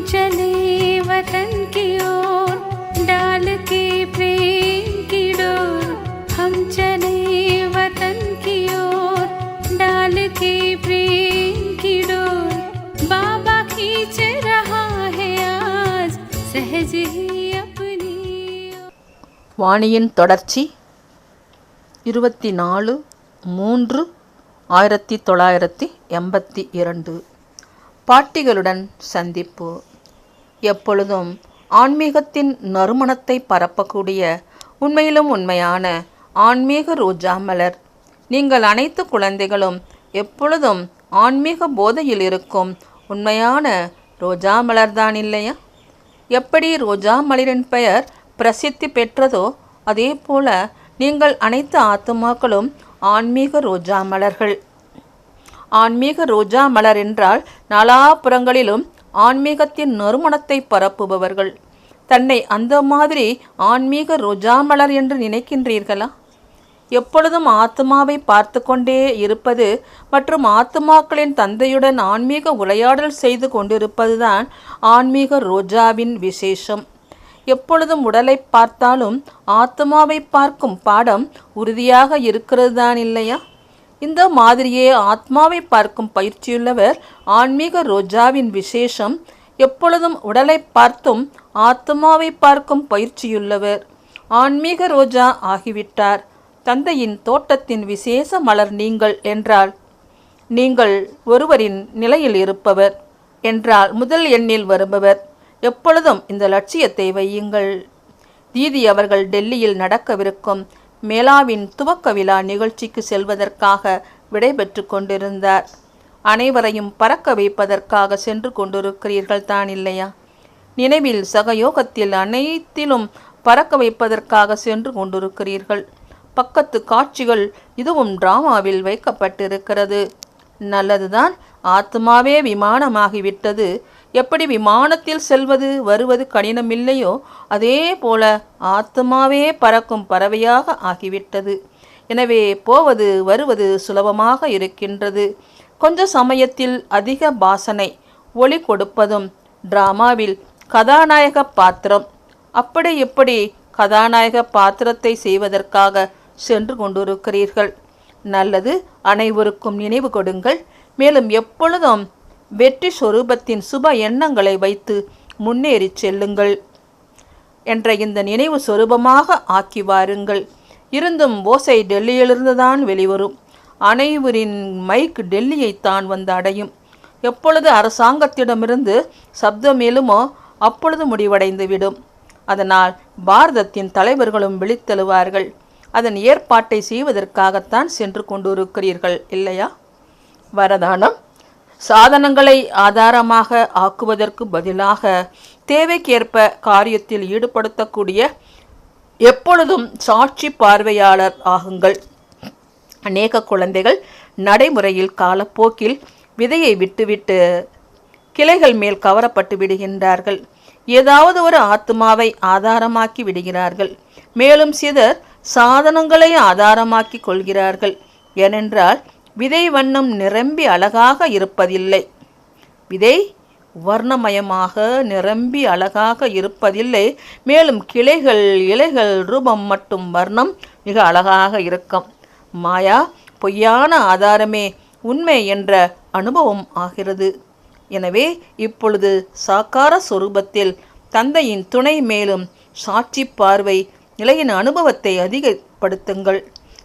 चले वतन की ओर डाल के प्रेम की डोर। हम चले वतन की ओर डाल के प्रेम की डोर। बाबा खींच रहा है आज सहज ही अपनी। வாணியின் தொடர்ச்சி 24/3/1982. பாட்டிகளுடன் சந்திப்பு. எப்பொழுதும் ஆன்மீகத்தின் நறுமணத்தை பரப்பக்கூடிய உண்மையிலும் உண்மையான ஆன்மீக ரோஜா மலர். நீங்கள் அனைத்து குழந்தைகளும் எப்பொழுதும் ஆன்மீக போதையில் இருக்கும் உண்மையான ரோஜா மலர்தான் இல்லையா? எப்படி ரோஜா மலரின் பெயர் பிரசித்தி பெற்றதோ அதே போல நீங்கள் அனைத்து ஆத்துமாக்களும் ஆன்மீக ரோஜா மலர்கள். ஆன்மீக ரோஜா மலர் என்றால் நாலாபுறங்களிலும் ஆன்மீகத்தின் நறுமணத்தை பரப்புபவர்கள். தன்னை அந்த மாதிரி ஆன்மீக ரோஜா மலர் என்று நினைக்கின்றீர்களா? எப்பொழுதும் ஆத்மாவை பார்த்து கொண்டே இருப்பது மற்றும் ஆத்மாக்களின் தந்தையுடன் ஆன்மீக உரையாடல் செய்து கொண்டிருப்பதுதான் ஆன்மீக ரோஜாவின் விசேஷம். எப்பொழுதும் உடலை பார்த்தாலும் ஆத்மாவை பார்க்கும் பாடம் உறுதியாக இருக்கிறது தான் இல்லையா? இந்த மாதிரியே ஆத்மாவை பார்க்கும் பயிற்சியுள்ளவர் ஆன்மீக ரோஜாவின் விசேஷம். எப்பொழுதும் உடலை பார்த்தும் ஆத்மாவை பார்க்கும் பயிற்சியுள்ளவர் ஆன்மீக ரோஜா ஆகிவிட்டார். தந்தையின் தோட்டத்தின் விசேஷ மலர் நீங்கள் என்றால் நீங்கள் ஒருவரின் நிலையில் இருப்பவர் என்றால் முதல் எண்ணில் வருபவர். எப்பொழுதும் இந்த லட்சியத்தை வையுங்கள். தீதி அவர்கள் டெல்லியில் நடக்கவிருக்கும் மேளாவின் துவக்க விழா நிகழ்ச்சிக்கு செல்வதற்காக விடைபெற்று கொண்டிருந்தார். அனைவரையும் பறக்க வைப்பதற்காக சென்று கொண்டிருக்கிறீர்கள் தான் இல்லையா? நினைவில் சகயோகத்தில் அனைத்திலும் பறக்க வைப்பதற்காக சென்று கொண்டிருக்கிறீர்கள். பக்கத்து காட்சிகள் இதுவும் டிராமாவில் வைக்கப்பட்டிருக்கிறது. நல்லதுதான். ஆத்மாவே விமானமாகிவிட்டது. எப்படி விமானத்தில் செல்வது வருவது கடினமில்லையோ அதே போல ஆத்மாவே பறக்கும் பறவையாக ஆகிவிட்டது. எனவே போவது வருவது சுலபமாக இருக்கின்றது. கொஞ்ச சமயத்தில் அதிக பாசனை ஒளி கொடுப்பதும் டிராமாவில் கதாநாயக பாத்திரம். அப்படி எப்படி கதாநாயக பாத்திரத்தை செய்வதற்காக சென்று கொண்டிருக்கிறீர்கள். நல்லது. அனைவருக்கும் நினைவு கொடுங்கள். மேலும் எப்பொழுதும் வெற்றி சொரூபத்தின் சுப எண்ணங்களை வைத்து முன்னேறி செல்லுங்கள் என்ற இந்த நினைவு சொரூபமாக ஆக்கி வாருங்கள். இருந்தும் ஓசை டெல்லியிலிருந்து தான் வெளிவரும். அனைவரின் மைக் டெல்லியைத்தான் வந்து அடையும். எப்பொழுது அரசாங்கத்திடமிருந்து சப்தம் எழுமோ அப்பொழுது முடிவடைந்து விடும். அதனால் பாரதத்தின் தலைவர்களும் விழித்தெழுவார்கள். அதன் ஏற்பாட்டை செய்வதற்காகத்தான் சென்று கொண்டிருக்கிறீர்கள் இல்லையா? வரதானம். சாதனங்களை ஆதாரமாக ஆக்குவதற்கு பதிலாக தேவைக்கேற்ப காரியத்தில் ஈடுபடுத்தக்கூடிய எப்பொழுதும் சாட்சி பார்வையாளர் ஆகுங்கள். அநேக குழந்தைகள் நடைமுறையில் காலப்போக்கில் விதையை விட்டுவிட்டு கிளைகள் மேல் கவரப்பட்டு விடுகின்றார்கள். ஏதாவது ஒரு ஆத்மாவை ஆதாரமாக்கி விடுகிறார்கள். மேலும் சிலர் சாதனங்களை ஆதாரமாக்கி கொள்கிறார்கள். ஏனென்றால் விதை வண்ணம் நிரம்பி அழகாக இருப்பதில்லை. விதை வர்ணமயமாக நிரம்பி அழகாக இருப்பதில்லை. மேலும் கிளைகள் இலைகள் ரூபம் மற்றும் வர்ணம் மிக அழகாக இருக்கும். மாயா பொய்யான ஆதாரமே உண்மை என்ற அனுபவம் ஆகிறது. எனவே இப்பொழுது சாக்கார சொரூபத்தில் தந்தையின் துணை மேலும் சாட்சி பார்வை நிலையின் அனுபவத்தை அதிகப்படுத்துங்கள்.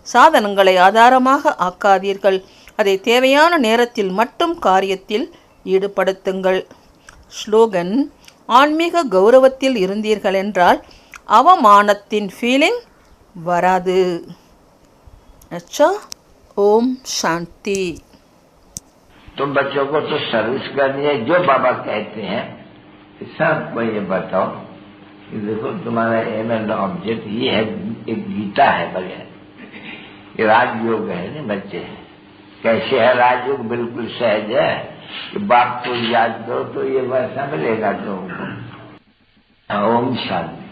சாதனங்களை ஆதாரமாக ஆக்காதீர்கள். அதை தேவையான நேரத்தில் மட்டும் காரியத்தில் ஈடுபடுத்துங்கள். ஸ்லோகன். ஆன்மீக கௌரவத்தில் இருந்தீர்கள் என்றால் அவமானத்தின் ஃபீலிங் வராது. अच्छा, ओम शांति। तुम बच्चों को तो सर्विस करनी है जो बाबा कहते हैं सबको ये बताओ कि देखो तुम्हारा एम एंड ऑब्जेक्ट ये है, एक गीता है बगैर, ये राजयोग है नहीं बच्चे हैं। कैसे है राजयोग? बिल्कुल सहज है कि बाप को याद करो तो ये वैसा मिलेगा तुमको। ओम शांति।